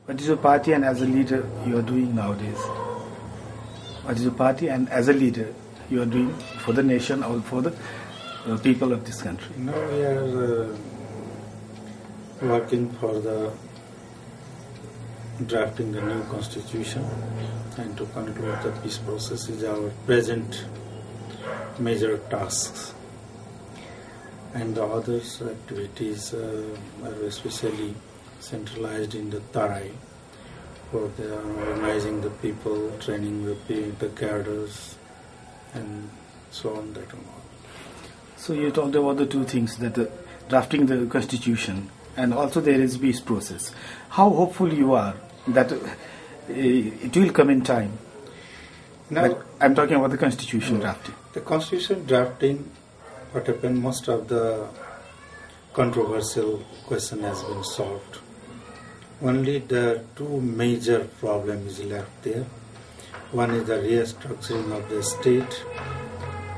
What is your party and as a leader you are doing nowadays? What is your party and as a leader you are doing for the nation or for the people of this country? Now we are working for the drafting the new constitution and to conclude the peace process is our present major tasks. And the other activities are especially centralized in the Tarai, where they are organizing the people, training the cadres, and so on, that and all. So you talked about the two things, that drafting the constitution and also there is peace process. How hopeful you are that it will come in time? Now, but I'm talking about the constitution drafting. The constitution drafting, what happened, most of the controversial question has been solved. Only the two major problems is left there. One is the restructuring of the state,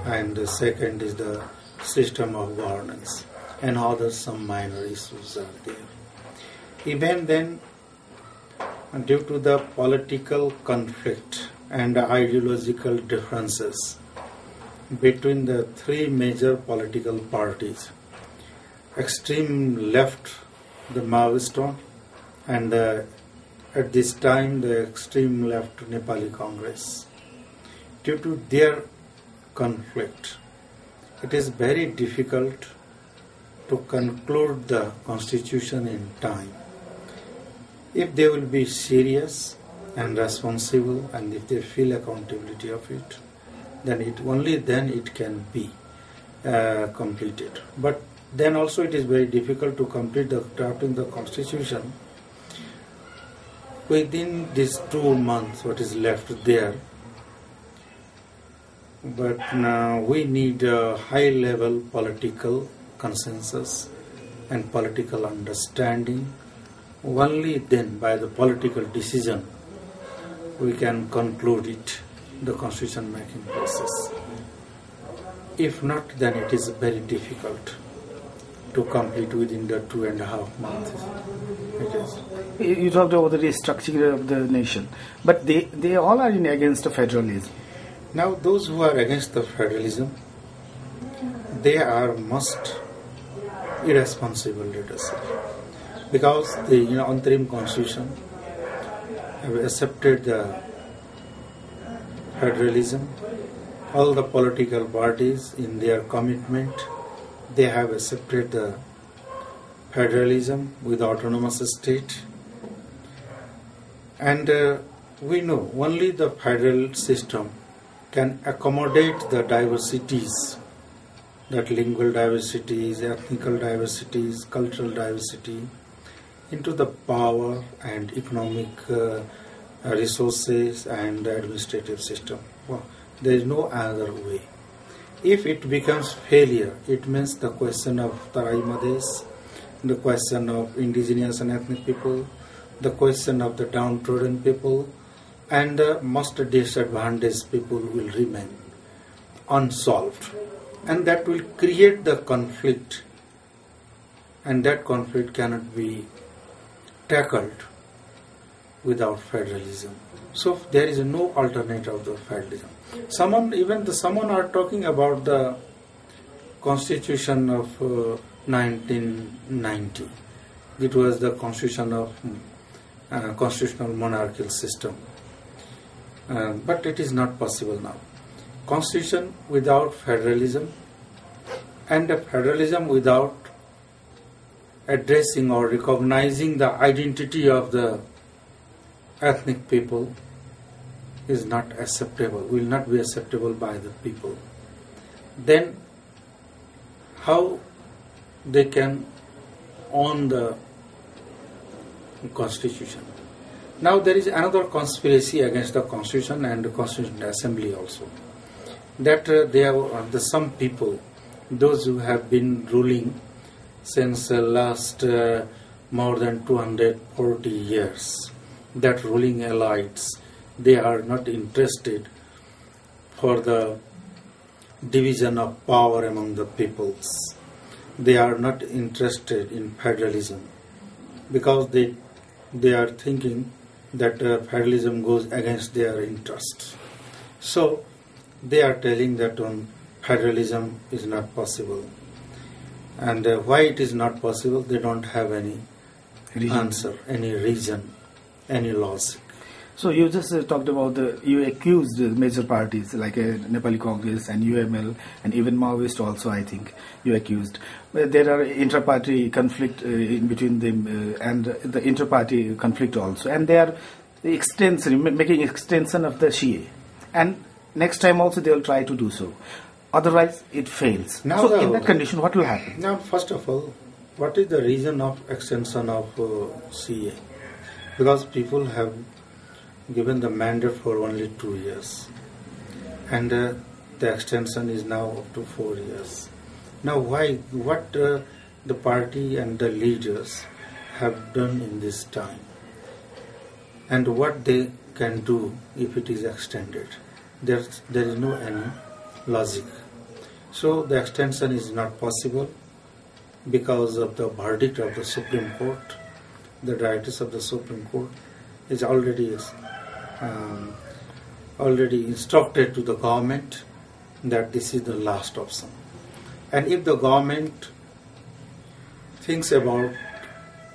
and the second is the system of governance, and other some minor issues are there. Even then, due to the political conflict and the ideological differences between the three major political parties, extreme left, the Maoist one, and at this time the extreme left Nepali Congress, due to their conflict, it is very difficult to conclude the constitution in time. If they will be serious and responsible, and if they feel accountability of it, then only then it can be completed. But then also it is very difficult to complete the drafting the constitution within these 2 months what is left there. But now we need a high level political consensus and political understanding. Only then, by the political decision, we can conclude it, the constitution making process. If not, then it is very difficult to complete within the 2.5 months. It is. You talked about the restructuring of the nation, but they all are against the federalism. Now, those who are against the federalism, they are most irresponsible leadership, because the interim constitution have accepted the federalism. All the political parties in their commitment, they have accepted the federalism with autonomous state. And we know only the federal system can accommodate the diversities, that lingual diversities, ethnical diversities, cultural diversity, into the power and economic resources and administrative system. Well, there is no other way. If it becomes failure, it means the question of Tarai Madhes, the question of indigenous and ethnic people, the question of the downtrodden people, and the most disadvantaged people will remain unsolved. And that will create the conflict, and that conflict cannot be tackled without federalism. So there is no alternative of the federalism. Someone are talking about the constitution of 1990. It was the constitution of constitutional monarchical system. But it is not possible now. Constitution without federalism, and a federalism without addressing or recognizing the identity of the ethnic people is not acceptable, will not be acceptable by the people. Then how they can own the constitution? Now there is another conspiracy against the constitution and the constitutional assembly also, that there are some people, those who have been ruling since last more than 240 years, that ruling elites, they are not interested for the division of power among the peoples. They are not interested in federalism, because they they are thinking that federalism goes against their interests. So they are telling that federalism is not possible. And why it is not possible, they don't have any answer, any reason, any logic. So you just talked about you accused major parties like Nepali Congress and UML and even Maoist also, I think, you accused. There are inter-party conflict in between them and the inter-party conflict also. And they are making extension of the Shia. And next time also they will try to do so. Otherwise it fails. Now so in that condition, what will happen? Now, first of all, what is the reason of extension of CA? Because people have given the mandate for only 2 years, and the extension is now up to 4 years. Now, what the party and the leaders have done in this time, and what they can do if it is extended? There is no any logic. So the extension is not possible because of the verdict of the Supreme Court. The directors of the Supreme Court is already instructed to the government that this is the last option. And if the government thinks about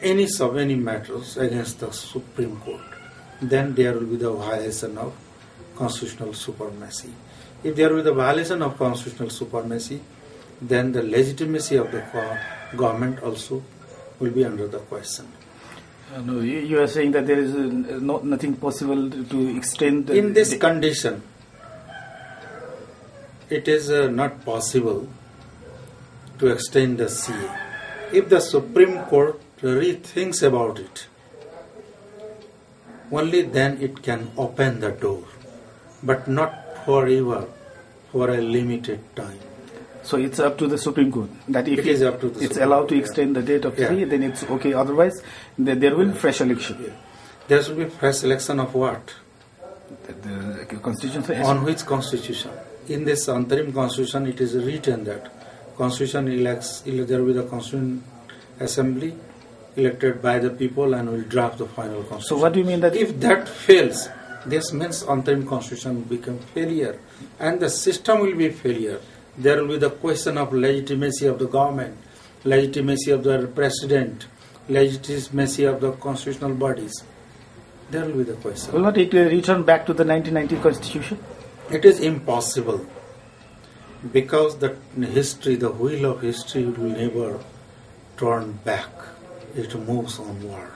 any matters against the Supreme Court, then there will be the violation of constitutional supremacy. If there will be the violation of constitutional supremacy, then the legitimacy of the government also will be under the question. No, you are saying that there is nothing possible to extend. In this condition, it is not possible to extend the CA. If the Supreme Court rethinks about it, only then it can open the door, but not forever, for a limited time. So it's up to the Supreme Court that if it is up to the it's Supreme allowed to Court, extend the date of 3, then it's okay. Otherwise, there will be fresh election. Yeah. There should be fresh election of what? The constitution. On which constitution? In this interim constitution, it is written that constitution elects. There will be the constitution assembly elected by the people and will draft the final constitution. So what do you mean that if that fails, this means interim constitution will become failure, and the system will be failure. There will be the question of legitimacy of the government, legitimacy of the president, legitimacy of the constitutional bodies. There will be the question. Will not it return back to the 1990 constitution? It is impossible, because the history, the wheel of history will never turn back. It moves onward,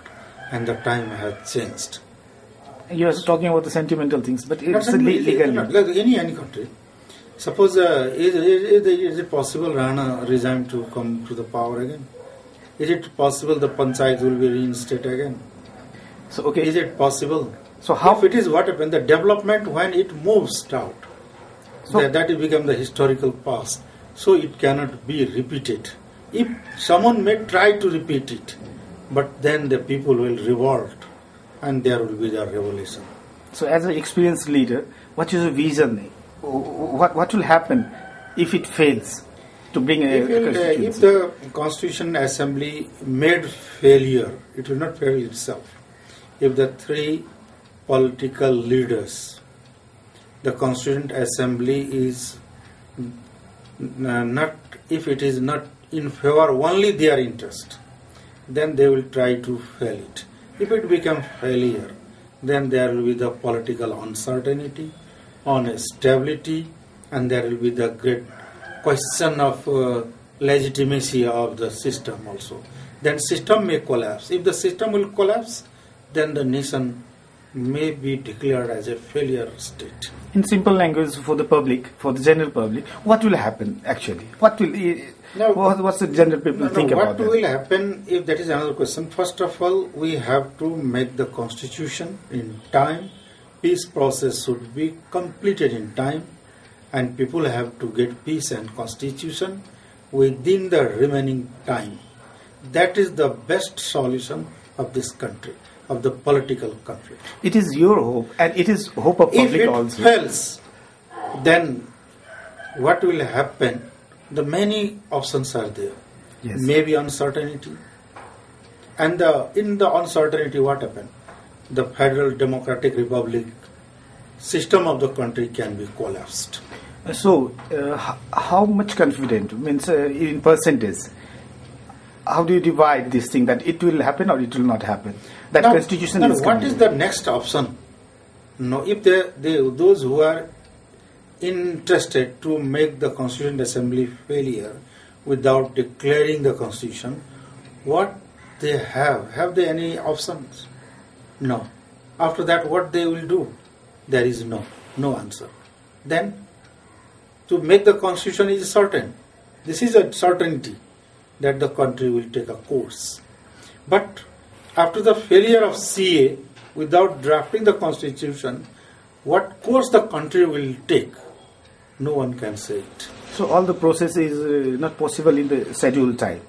and the time has changed. You are talking about the sentimental things, but it's legally. Like any country. Suppose, is it possible Rana resigned to come to the power again? Is it possible the panchayat will be reinstated again? So, okay. Is it possible? So how? If it is, what happened? The development, when it moves out, So, that will become the historical past. So it cannot be repeated. If someone may try to repeat it, but then the people will revolt, and there will be the revolution. So as an experienced leader, what is your vision? What will happen if it fails to bring a constitution? If the Constitution Assembly made failure, it will not fail itself. If the 3 political leaders, the Constituent Assembly is not, if it is not in favor only their interest, then they will try to fail it. If it becomes failure, then there will be the political uncertainty, instability, and there will be the great question of legitimacy of the system also. Then system may collapse. If the system will collapse, then the nation may be declared as a failure state. In simple language, for the public, for the general public, what will happen actually? What will what's the general people think about that? What will happen, if that is another question? First of all, we have to make the constitution in time. Peace process should be completed in time, and people have to get peace and constitution within the remaining time. That is the best solution of this country, of the political conflict. It is your hope, and it is hope of public also. If it fails, then what will happen? The many options are there. Yes. Maybe uncertainty, And in the uncertainty, what happened? The Federal Democratic Republic system of the country can be collapsed. So, how much confident means in percentage? How do you divide this thing that it will happen or it will not happen? That Now, constitution now is what coming. is the next option? No, if those who are interested to make the Constituent Assembly failure without declaring the Constitution, what they have they any options? No. After that, what they will do? There is no answer. Then, to make the Constitution is certain. This is a certainty that the country will take a course. But after the failure of CA, without drafting the Constitution, what course the country will take, no one can say it. So all the process is not possible in the scheduled time.